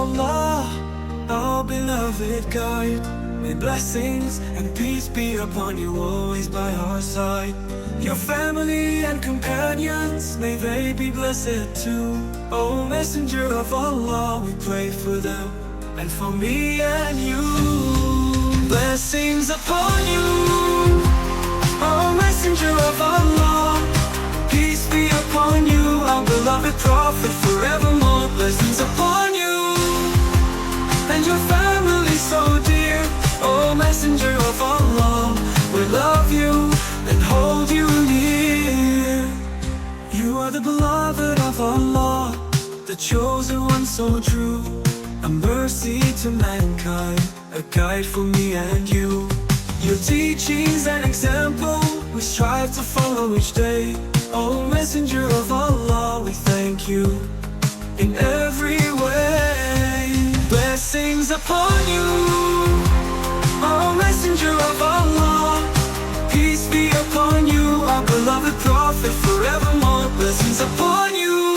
Allah, our beloved guide. May blessings and peace be upon you, always by our side. Your family and companions, may they be blessed too. O Messenger of Allah, we pray for them, and for me and you. Blessings upon you, O Messenger of Allah. Peace be upon you, our beloved Prophet, forevermore. Blessings upon you, and your family so dear. O Messenger of Allah, we love you and hold you near. You are the beloved of Allah, the chosen one so true. A mercy to mankind, a guide for me and you. Your teachings and example, we strive to follow each day. O Messenger of Allah, we thank you in every way. Blessings upon you, O Messenger of Allah. Peace be upon you, our beloved Prophet, forevermore. Blessings upon you,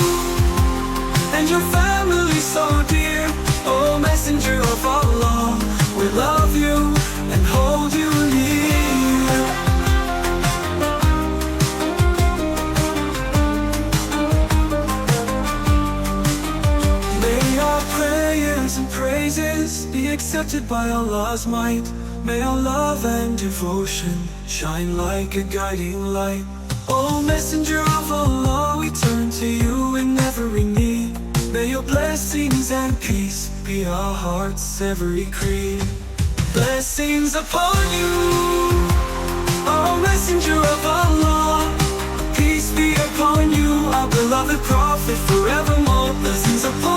and your family so dear. O Messenger of Allah, we love you and hold you near. May our prayers and praises be accepted by Allah's might. May our love and devotion shine like a guiding light. O Messenger of Allah, we turn to you in every need. May your blessings and peace be our heart's every creed. Blessings upon you, O Messenger of Allah. Peace be upon you, our beloved Prophet, forevermore. Blessings upon